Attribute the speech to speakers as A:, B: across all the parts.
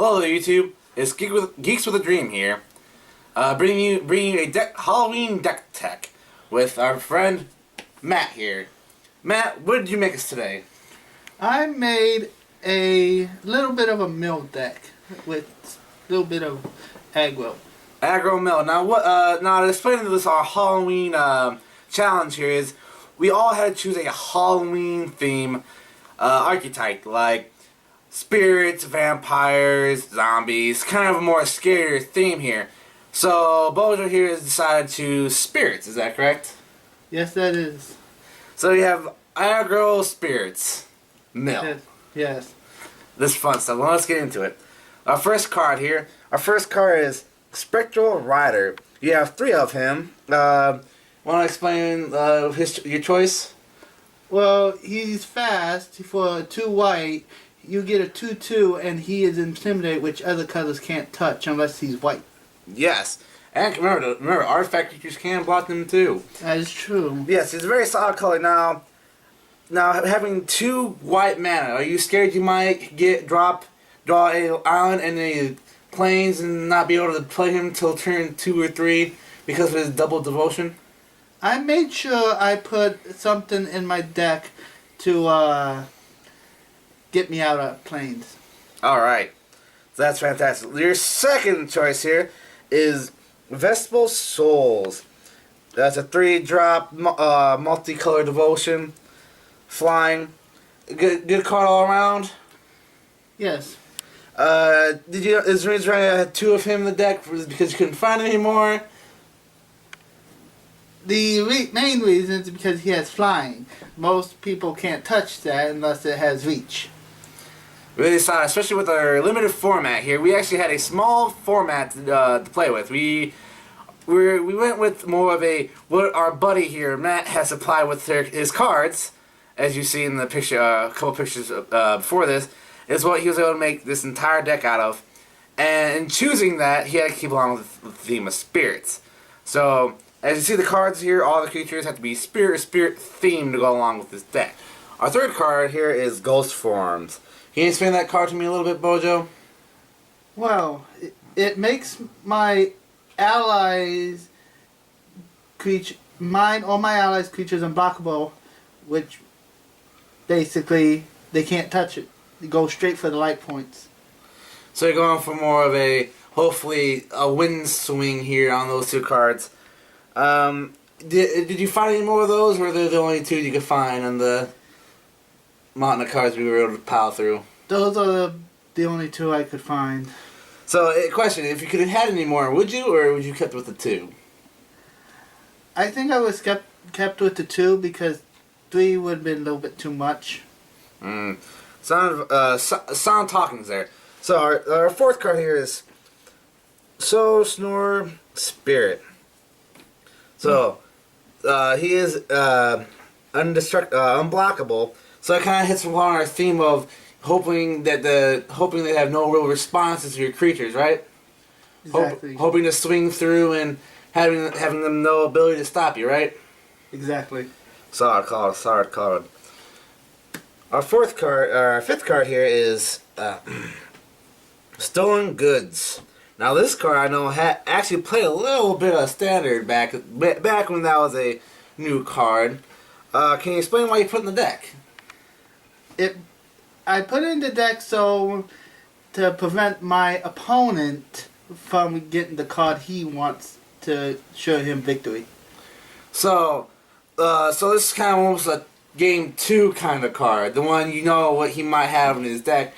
A: Hello YouTube, it's Geeks with a Dream here, bringing you a Halloween deck tech with our friend Matt here. Matt, what did you make us today?
B: I made a little bit of a mill deck with a little bit of aggro.
A: Aggro mill. Now what? Now to explain this, our Halloween challenge here is we all had to choose a Halloween theme archetype, like spirits, vampires, zombies, kind of a more scarier theme here. So Bojo here has decided to choose spirits, is that correct?
B: Yes, that is.
A: So you have aggro spirits. Mill.
B: Yes.
A: This is fun stuff. Well, let's get into it. Our first card here. Our first card is Spectral Rider. You have 3 of him. Want to explain your choice?
B: Well, he's fast for 2 white. You get a 2/2, and he is intimidated, which other colors can't touch unless he's white.
A: Yes. And remember, artifact creatures can block them too.
B: That is true.
A: Yes, it's a very solid color. Now having 2 white mana, are you scared you might draw a island and a plains and not be able to play him till turn 2 or 3 because of his double devotion?
B: I made sure I put something in my deck to get me out of planes.
A: Alright. So that's fantastic. Your second choice here is Vespal Souls. That's a 3-drop multicolor devotion. Flying. Good card all around?
B: Yes.
A: Is there a reason I had 2 of him in the deck? Was it because you couldn't find any more?
B: The main reason is because he has flying. Most people can't touch that unless it has reach.
A: Really solid, especially with our limited format here. We actually had a small format to play with. We went with more of what our buddy here, Matt, has supplied with his cards, as you see in the picture, a couple pictures before this, is what he was able to make this entire deck out of. And in choosing that, he had to keep along with the theme of spirits. So, as you see the cards here, all the creatures have to be spirit themed to go along with this deck. Our third card here is Ghost Forms. Can you explain that card to me a little bit, Bojo?
B: Well, it makes my allies all my allies creatures unblockable, which basically they can't touch it. They go straight for the light points.
A: So you're going for more of hopefully a wind swing here on those 2 cards. Did you find any more of those, or are they the only 2 you could find on the mountain of cards we were able to pile through?
B: Those are the only 2 I could find.
A: So, question, if you could have had any more, would you, or would you kept with the 2?
B: I think I was kept with the 2 because 3 would have been a little bit too much.
A: Sound talkings there. So, our fourth card here is So Snore Spirit. So, he is unblockable. So it kind of hits upon our theme of hoping they have no real responses to your creatures, right?
B: Exactly.
A: Hoping to swing through and having them no ability to stop you, right?
B: Exactly.
A: Solid card. Our fifth card here is Stolen Goods. Now this card I know actually played a little bit of Standard back when that was a new card. Can you explain why you put it in the deck?
B: I put it in the deck to prevent my opponent from getting the card he wants to show him victory.
A: So this is kind of almost a game 2 kind of card. The one you know what he might have in his deck,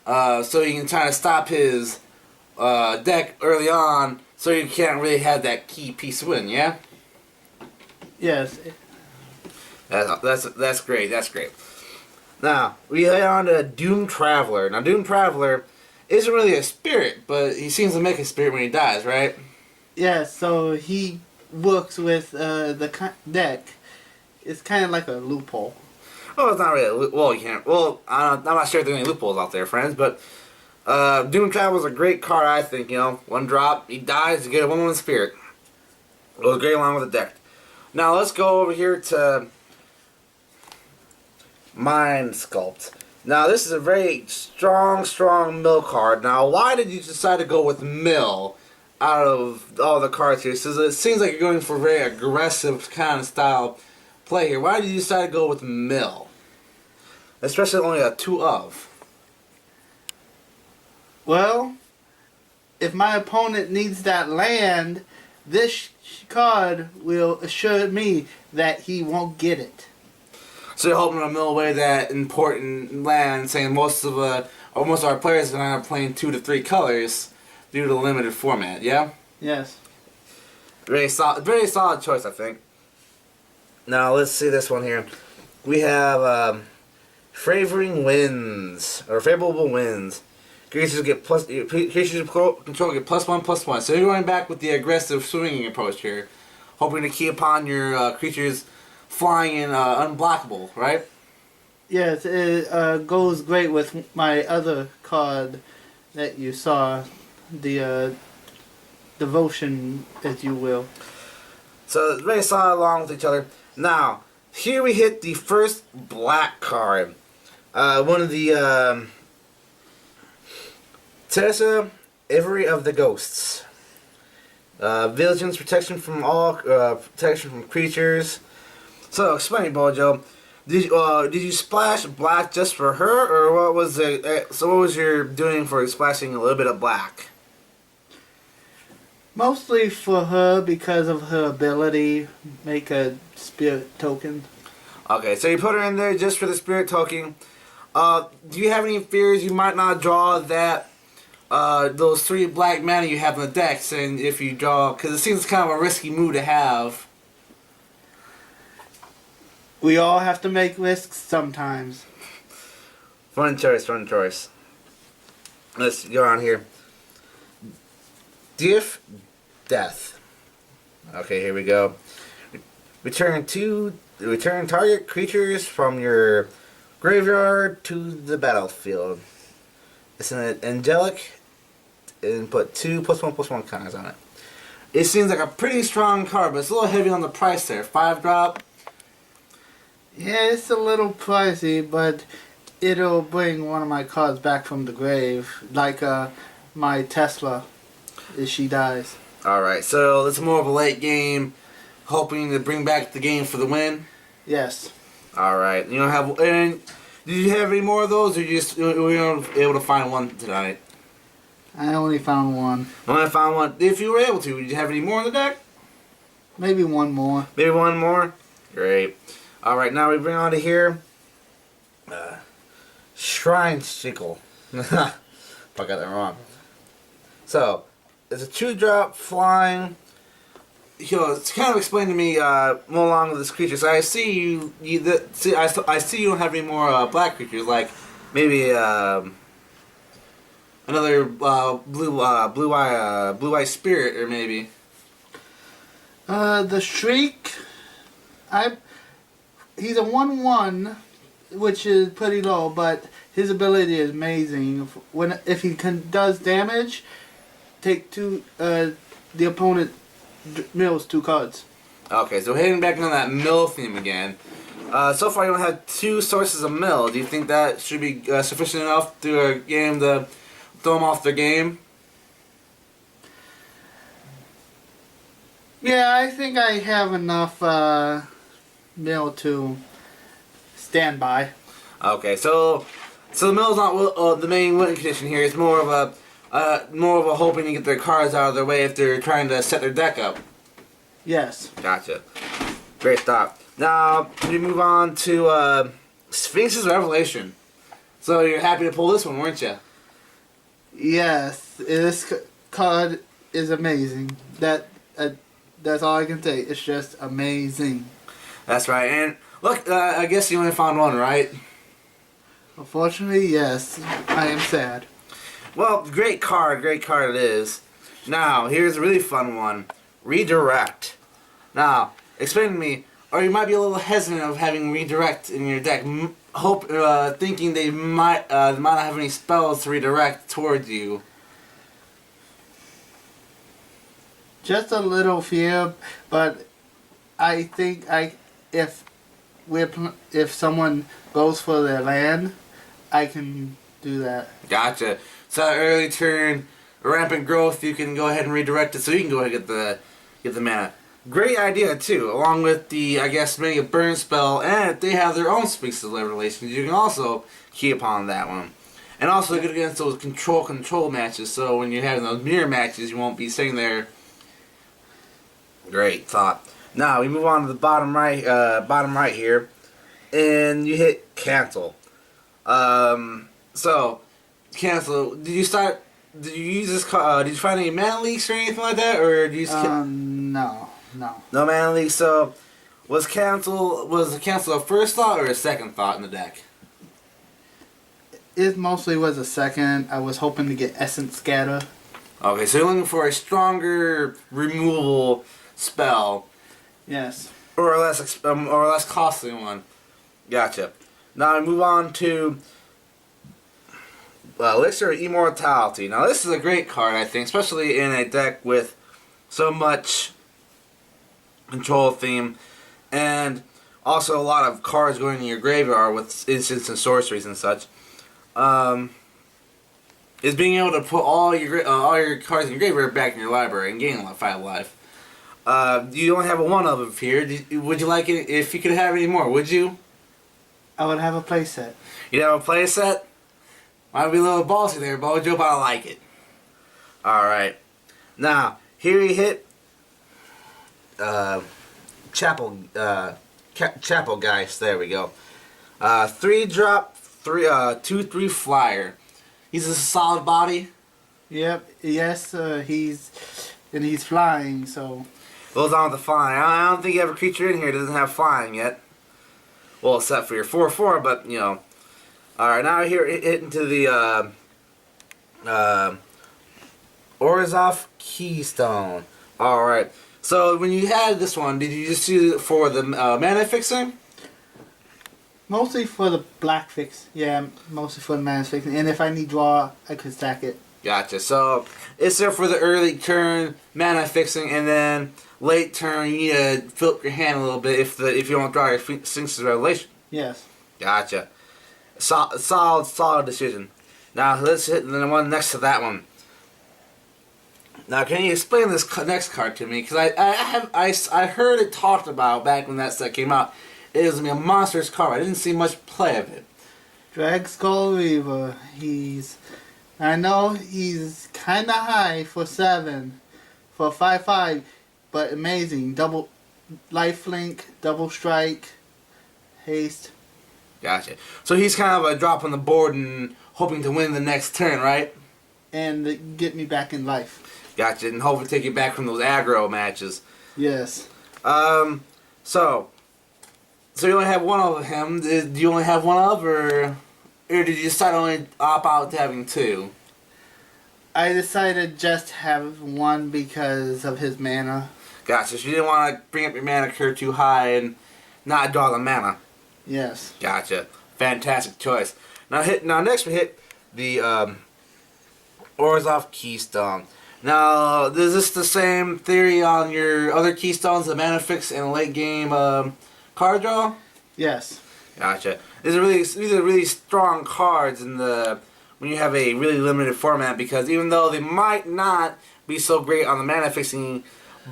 A: so you can try to stop his deck early on, so you can't really have that key piece win. Yeah.
B: Yes.
A: That's great. That's great. Now, we head on to Doom Traveler. Now, Doom Traveler isn't really a spirit, but he seems to make a spirit when he dies, right?
B: Yeah, so he works with the deck. It's kind of like a loophole.
A: Oh, it's not really well, you can't. Well, I'm not sure if there are any loopholes out there, friends, but Doom Traveler is a great card, I think. 1 drop, he dies, you get a 1/1 spirit. It goes great along with the deck. Now, let's go over here to Mind Sculpt. Now, this is a very strong mill card. Now, why did you decide to go with mill out of all the cards here? So it seems like you're going for a very aggressive kind of style play here. Why did you decide to go with mill? Especially only a 2 of.
B: Well, if my opponent needs that land, this card will assure me that he won't get it.
A: So you're hoping to mill away that important land, saying most of our players are going to end up playing 2 to 3 colors due to the limited format, yeah?
B: Yes.
A: Very solid choice, I think. Now, let's see this one here. We have favoring winds, or favorable winds. Creatures you control get +1/+1. So you're going back with the aggressive swinging approach here, hoping to keep upon your creatures flying in unblockable, right?
B: Yes, it goes great with my other card that you saw, the devotion, as you will.
A: So it's very solid along with each other. Now, here we hit the first black card. One of the Tessa Every of the Ghosts. Vigilance, protection from all protection from creatures. So explain, Bojo. Did you splash black just for her, or what was it? So what was your doing for splashing a little bit of black?
B: Mostly for her because of her ability, make a spirit token.
A: Okay, so you put her in there just for the spirit token. Do you have any fears you might not draw that those 3 black mana you have in the decks, and if you draw, because it seems kind of a risky move to have.
B: We all have to make risks sometimes.
A: Fun choice. Let's go on here. Diff Death. Okay, here we go. Return target creatures from your graveyard to the battlefield. It's an angelic, and put 2 +1/+1 counters on it. It seems like a pretty strong card, but it's a little heavy on the price there. 5 drop.
B: Yeah, it's a little pricey, but it'll bring one of my cards back from the grave, like my Tesla, if she dies.
A: Alright, so it's more of a late game, hoping to bring back the game for the win.
B: Yes.
A: Alright, you don't have. And did you have any more of those, or you just were you able to find one tonight?
B: I only found one.
A: Only found one. If you were able to, did you have any more in the deck?
B: Maybe one more.
A: Maybe one more? Great. Alright, now we bring on to here. Shrine Sickle. I got that wrong. So, it's a 2-drop flying. It's kind of explain to me more along with this creature. So I see I see you don't have any more black creatures, like maybe another blue eye spirit, or maybe
B: The Shriek. He's a 1/1, which is pretty low, but his ability is amazing. If he does damage, take 2. The opponent mills 2 cards.
A: Okay, so heading back on that mill theme again. So far, you don't have 2 sources of mill. Do you think that should be sufficient enough to a game to throw them off their game?
B: Yeah, I think I have enough mill to stand by.
A: Okay, so the mill's not the main winning condition here. It's more of a hoping to get their cards out of their way if they're trying to set their deck up.
B: Yes.
A: Gotcha. Great stop. Now we move on to Sphinx's Revelation. So you're happy to pull this one, weren't you?
B: Yes, this card is amazing. That's all I can say. It's just amazing.
A: That's right. And look, I guess you only found one, right?
B: Unfortunately, yes. I am sad.
A: Well, great card it is. Now, here's a really fun one. Redirect. Now, explain to me, or you might be a little hesitant of having redirect in your deck, thinking they might not have any spells to redirect towards you.
B: Just a little fear, but I think if someone goes for their land, I can do that.
A: Gotcha. So early turn, rampant growth, you can go ahead and redirect it so you can go ahead and get the mana. Great idea too, along with the, I guess, maybe a burn spell, and if they have their own Speaks of Revelations, you can also key upon that one. And also good against those control matches, so when you're having those mirror matches, you won't be sitting there. Great thought. Now we move on to the bottom right here, and you hit cancel. So cancel. Did you use this card? Did you find any mana leaks or anything like that, or did you just
B: no.
A: no mana leaks? So was the cancel a first thought or a second thought in the deck?
B: It mostly was a second. I was hoping to get Essence Scatter.
A: Okay, so you're looking for a stronger removal spell.
B: Yes.
A: Or a less costly one. Gotcha. Now we move on to Elixir of Immortality. Now this is a great card, I think, especially in a deck with so much control theme, and also a lot of cards going in your graveyard with instants and sorceries and such. Is being able to put all your cards in your graveyard back in your library and gain 5 life. You only have a 1 of them here. Would you like it if you could have any more? Would you?
B: I would have a playset.
A: You'd have a playset? Might be a little ballsy there, Bojo, but I like it. Alright. Now, here you hit Chapel Geist. There we go. 3-drop, 2/3 flyer. He's a solid body.
B: Yep. Yes. He's flying. So.
A: Goes on with the flying. I don't think you have a creature in here that doesn't have flying yet. Well, except for your 4/4, but you know. Alright, now here hitting to the Orzhov Keystone. Alright. So when you had this one, did you just use it for the mana fixing?
B: Mostly for the black fix. Yeah, mostly for the mana fixing. And if I need draw, I could stack it. Gotcha.
A: So it's there for the early turn mana fixing, and then late turn you need to fill up your hand a little bit if you don't draw your Sphinx's Revelation.
B: Yes.
A: Gotcha. Solid decision. Now let's hit the one next to that one. Now can you explain this next card to me? Because I heard it talked about back when that set came out. It was gonna be a monstrous card. I didn't see much play of it.
B: Drag Skull Reaver. I know he's kind of high for 7, for 5/5, but amazing. Double lifelink, double strike, haste.
A: Gotcha. So he's kind of a drop on the board and hoping to win the next turn, right?
B: And get me back in life.
A: Gotcha. And hopefully take you back from those aggro matches.
B: Yes.
A: So you only have 1 of him. Do you only have 1 of, or did you decide only opt out to having 2?
B: I decided just to have 1 because of his mana.
A: Gotcha. So you didn't want to bring up your mana curve too high and not draw the mana.
B: Yes.
A: Gotcha. Fantastic choice. Now next we hit the Orzhov Keystone. Now, is this the same theory on your other keystones, the mana fix and late game card draw?
B: Yes.
A: Gotcha. These are really strong cards when you have a really limited format, because even though they might not be so great on the mana fixing,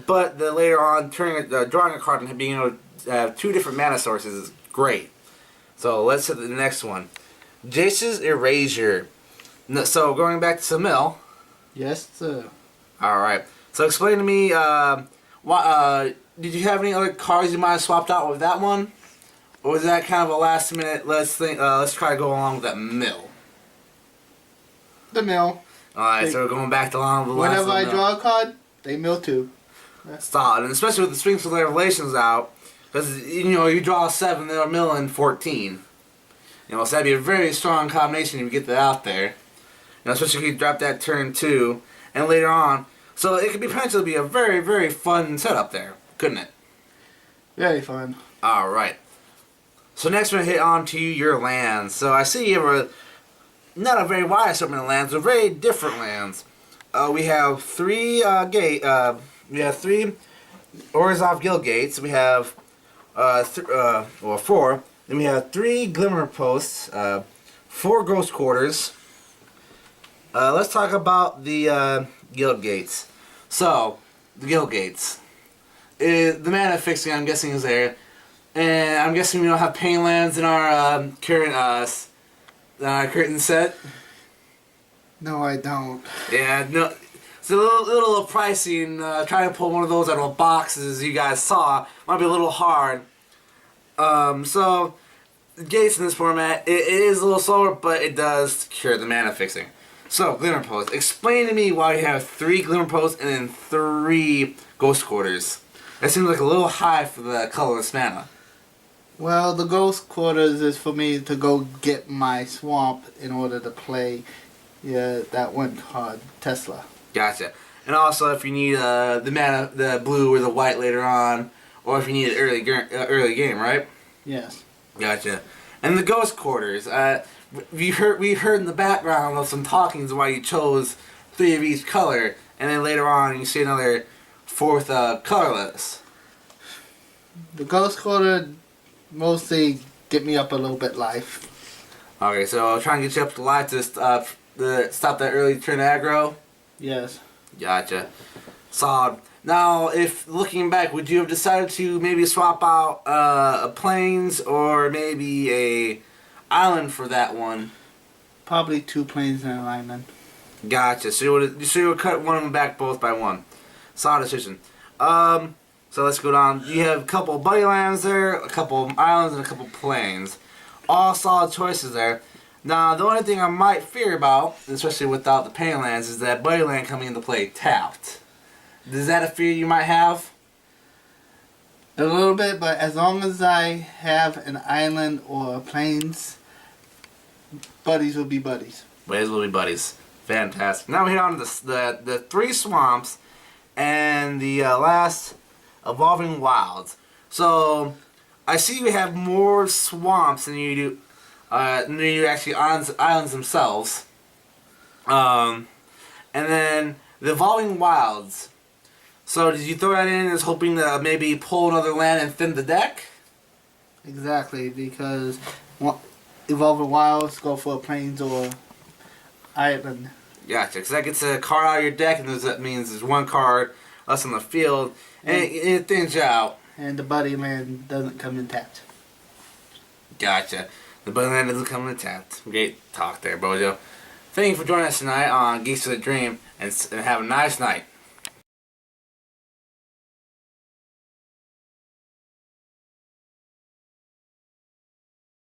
A: but the later on drawing a card and being able to have 2 different mana sources is great. So let's hit the next one. Jace's Erasure. So going back to Samil.
B: Yes, sir.
A: Alright. So explain to me, did you have any other cards you might have swapped out with that one? Or was that kind of a last minute, let's try to go along with that mill?
B: The mill.
A: Alright, so we're going back to along with the last
B: whenever I draw a card, they mill too.
A: Solid. And especially with the Sphinx of Revelations out, because, you draw 7, they'll mill in 14. So that'd be a very strong combination if you get that out there. Especially if you drop that turn 2, and later on. So it could potentially be a very, very fun setup there, couldn't it?
B: Very fun.
A: Alright. So next we're going to hit on to your lands. So I see you have not a very wide assortment of lands, but very different lands. We have 3 we have 3 Orzhov Guild Gates. We have 4. Then we have 3 Glimmer Posts, 4 ghost quarters. Let's talk about the guild gates. So, the guild gates. The mana fixing, I'm guessing, is there. And I'm guessing we don't have pain lands in our curtain set.
B: No, I don't.
A: Yeah, no. It's a little pricey, and trying to pull one of those out of a box, as you guys saw, might be a little hard. So, the gates in this format, it is a little slower, but it does cure the mana fixing. So, Glimmer Post. Explain to me why you have 3 Glimmer Posts and then 3 Ghost Quarters. That seems like a little high for the colorless mana.
B: Well, the Ghost Quarters is for me to go get my swamp in order to play that one card, Tesla.
A: Gotcha. And also, if you need the mana, the blue or the white later on, or if you need it early game, right?
B: Yes.
A: Gotcha. And the Ghost Quarters. We heard in the background of some talkings why you chose 3 of each color, and then later on you see another 4th colorless.
B: The Ghost Quarter mostly get me up a little bit life.
A: Okay, so I'll try and get you up to life to stop that early turn aggro.
B: Yes.
A: Gotcha. Solid. Now, if looking back, would you have decided to maybe swap out a plains or maybe a island for that one?
B: Probably 2 planes and an island.
A: Gotcha. So you would cut one of them back both by 1. Solid decision. So let's go down. You have a couple of buddy lands there, a couple of islands, and a couple of plains. All solid choices there. Now, the only thing I might fear about, especially without the pain lands, is that buddy land coming into play tapped. Is that a fear you might have?
B: A little bit, but as long as I have an island or plains, buddies will be buddies.
A: Buddies will be buddies. Fantastic. Now we hit on the 3 swamps and the last evolving wilds. So I see you have more swamps than you do actually islands themselves. And then the evolving wilds. So did you throw that in as hoping to maybe pull another land and thin the deck?
B: Exactly, because Evolving Wilds go for a plains or island.
A: Gotcha, because that gets a card out of your deck, and that means there's 1 card less on the field, and it thins you out.
B: And the buddy land doesn't come in tapped.
A: Gotcha. The buddy land doesn't come in tapped. Great talk there, Bojo. Thank you for joining us tonight on Geeks of the Dream, and have a nice night.